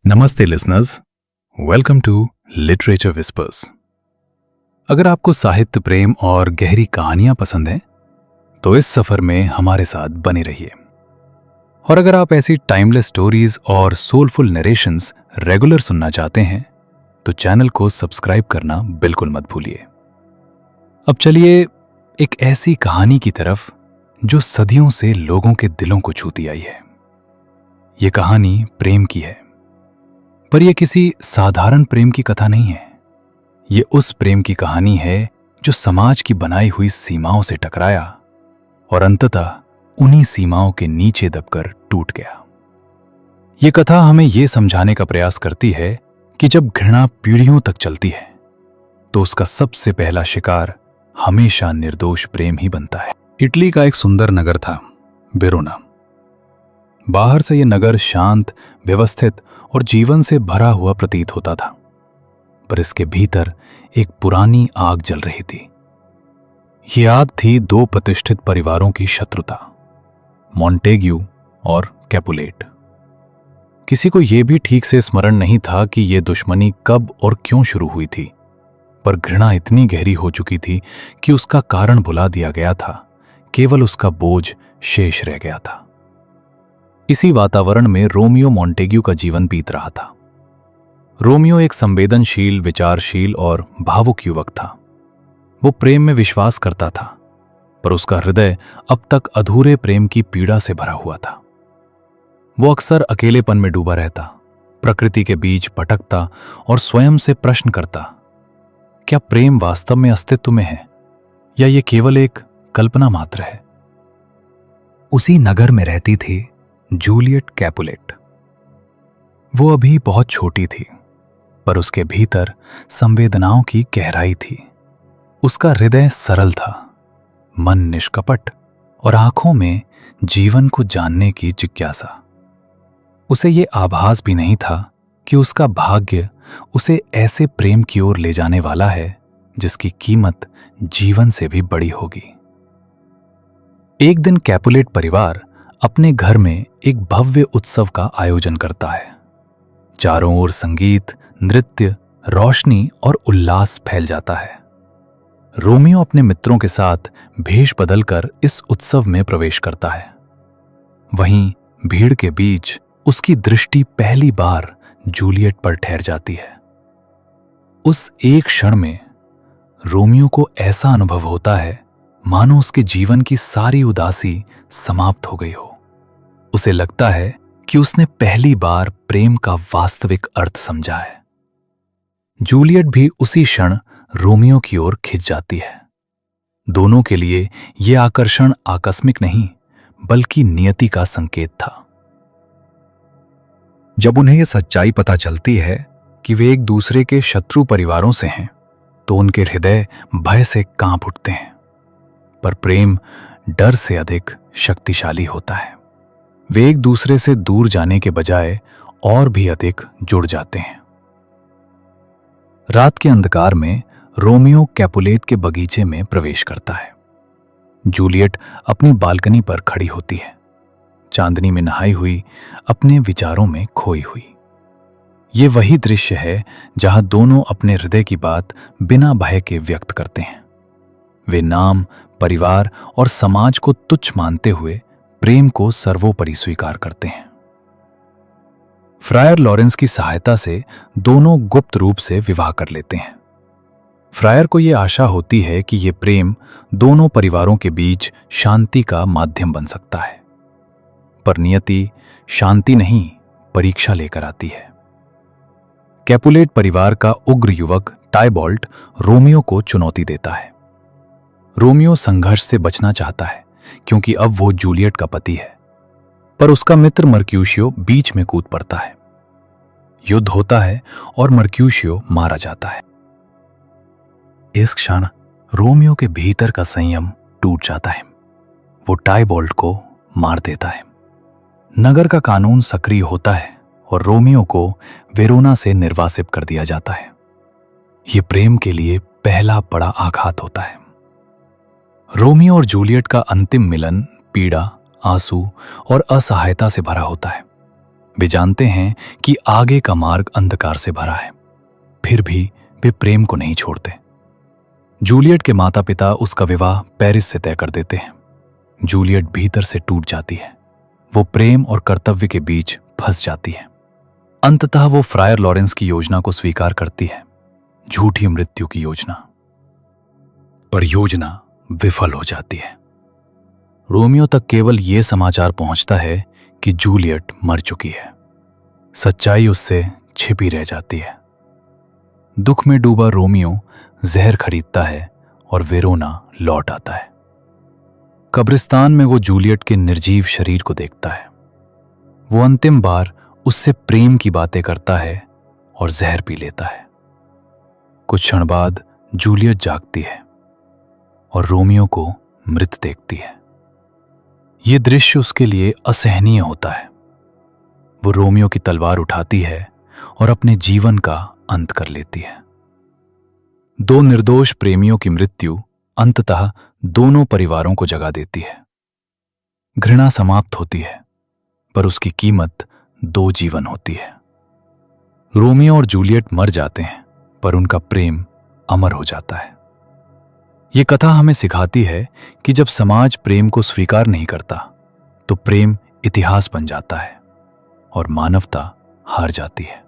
नमस्ते listeners, welcome to literature whispers. अगर आपको साहित्य प्रेम और गहरी कहानियां पसंद हैं तो इस सफर में हमारे साथ बने रहिए। और अगर आप ऐसी टाइमलेस स्टोरीज और सोलफुल नरेशंस रेगुलर सुनना चाहते हैं तो चैनल को सब्सक्राइब करना बिल्कुल मत भूलिए। अब चलिए एक ऐसी कहानी की तरफ जो सदियों से लोगों के दिलों को छूती आई है। ये कहानी प्रेम की है, पर यह किसी साधारण प्रेम की कथा नहीं है। ये उस प्रेम की कहानी है जो समाज की बनाई हुई सीमाओं से टकराया और अंततः उन्हीं सीमाओं के नीचे दबकर टूट गया। ये कथा हमें यह समझाने का प्रयास करती है कि जब घृणा पीढ़ियों तक चलती है तो उसका सबसे पहला शिकार हमेशा निर्दोष प्रेम ही बनता है। इटली का एक सुंदर नगर था, वेरोना। बाहर से यह नगर शांत, व्यवस्थित और जीवन से भरा हुआ प्रतीत होता था, पर इसके भीतर एक पुरानी आग जल रही थी। यह आग थी दो प्रतिष्ठित परिवारों की शत्रुता, मॉन्टेग्यू और कैपुलेट। किसी को यह भी ठीक से स्मरण नहीं था कि यह दुश्मनी कब और क्यों शुरू हुई थी, पर घृणा इतनी गहरी हो चुकी थी कि उसका कारण भुला दिया गया था, केवल उसका बोझ शेष रह गया था। इसी वातावरण में रोमियो मॉन्टेग्यू का जीवन बीत रहा था। रोमियो एक संवेदनशील, विचारशील और भावुक युवक था। वो प्रेम में विश्वास करता था, पर उसका हृदय अब तक अधूरे प्रेम की पीड़ा से भरा हुआ था। वो अक्सर अकेलेपन में डूबा रहता, प्रकृति के बीच भटकता और स्वयं से प्रश्न करता, क्या प्रेम वास्तव में अस्तित्व में है या ये केवल एक कल्पना मात्र है। उसी नगर में रहती थी जूलियट कैपुलेट। वो अभी बहुत छोटी थी, पर उसके भीतर संवेदनाओं की गहराई थी। उसका हृदय सरल था, मन निष्कपट और आंखों में जीवन को जानने की जिज्ञासा। उसे ये आभास भी नहीं था कि उसका भाग्य उसे ऐसे प्रेम की ओर ले जाने वाला है जिसकी कीमत जीवन से भी बड़ी होगी। एक दिन कैपुलेट परिवार अपने घर में एक भव्य उत्सव का आयोजन करता है। चारों ओर संगीत, नृत्य, रोशनी और उल्लास फैल जाता है। रोमियो अपने मित्रों के साथ भेष बदलकर इस उत्सव में प्रवेश करता है। वहीं भीड़ के बीच उसकी दृष्टि पहली बार जूलियट पर ठहर जाती है। उस एक क्षण में रोमियो को ऐसा अनुभव होता है मानो उसके जीवन की सारी उदासी समाप्त हो गई हो। उसे लगता है कि उसने पहली बार प्रेम का वास्तविक अर्थ समझा है। जूलियट भी उसी क्षण रोमियो की ओर खिंच जाती है। दोनों के लिए यह आकर्षण आकस्मिक नहीं, बल्कि नियति का संकेत था। जब उन्हें यह सच्चाई पता चलती है कि वे एक दूसरे के शत्रु परिवारों से हैं, तो उनके हृदय भय से कांप उठते हैं। पर प्रेम डर से अधिक शक्तिशाली होता है। वे एक दूसरे से दूर जाने के बजाय और भी अधिक जुड़ जाते हैं। रात के अंधकार में रोमियो कैपुलेट के बगीचे में प्रवेश करता है। जूलियट अपनी बालकनी पर खड़ी होती है, चांदनी में नहाई हुई, अपने विचारों में खोई हुई। ये वही दृश्य है जहां दोनों अपने हृदय की बात बिना भय के व्यक्त करते हैं। वे नाम, परिवार और समाज को तुच्छ मानते हुए प्रेम को सर्वोपरि स्वीकार करते हैं। फ्रायर लॉरेंस की सहायता से दोनों गुप्त रूप से विवाह कर लेते हैं। फ्रायर को यह आशा होती है कि यह प्रेम दोनों परिवारों के बीच शांति का माध्यम बन सकता है, पर नियति शांति नहीं, परीक्षा लेकर आती है। कैपुलेट परिवार का उग्र युवक टाइबॉल्ट रोमियो को चुनौती देता है। रोमियो संघर्ष से बचना चाहता है क्योंकि अब वो जूलियट का पति है, पर उसका मित्र मर्क्यूशियो बीच में कूद पड़ता है। युद्ध होता है और मर्क्यूशियो मारा जाता है। इस क्षण रोमियो के भीतर का संयम टूट जाता है। वो टाइबॉल्ट को मार देता है। नगर का कानून सक्रिय होता है और रोमियो को वेरोना से निर्वासित कर दिया जाता है। ये प्रेम के लिए पहला बड़ा आघात होता है। रोमियो और जूलियट का अंतिम मिलन पीड़ा, आंसू और असहायता से भरा होता है। वे जानते हैं कि आगे का मार्ग अंधकार से भरा है, फिर भी वे प्रेम को नहीं छोड़ते। जूलियट के माता पिता उसका विवाह पेरिस से तय कर देते हैं। जूलियट भीतर से टूट जाती है। वो प्रेम और कर्तव्य के बीच फंस जाती है। अंततः वो फ्रायर लॉरेंस की योजना को स्वीकार करती है, झूठी मृत्यु की योजना। पर योजना विफल हो जाती है। रोमियो तक केवल ये समाचार पहुंचता है कि जूलियट मर चुकी है। सच्चाई उससे छिपी रह जाती है। दुख में डूबा रोमियो जहर खरीदता है और वेरोना लौट आता है। कब्रिस्तान में वो जूलियट के निर्जीव शरीर को देखता है। वो अंतिम बार उससे प्रेम की बातें करता है और जहर पी लेता है। कुछ क्षण बाद जूलियट जागती है और रोमियो को मृत देखती है। ये दृश्य उसके लिए असहनीय होता है। वो रोमियो की तलवार उठाती है और अपने जीवन का अंत कर लेती है। दो निर्दोष प्रेमियों की मृत्यु अंततः दोनों परिवारों को जगा देती है। घृणा समाप्त होती है, पर उसकी कीमत 2 जीवन होती है। रोमियो और जूलियट मर जाते हैं, पर उनका प्रेम अमर हो जाता है। ये कथा हमें सिखाती है कि जब समाज प्रेम को स्वीकार नहीं करता, तो प्रेम इतिहास बन जाता है और मानवता हार जाती है।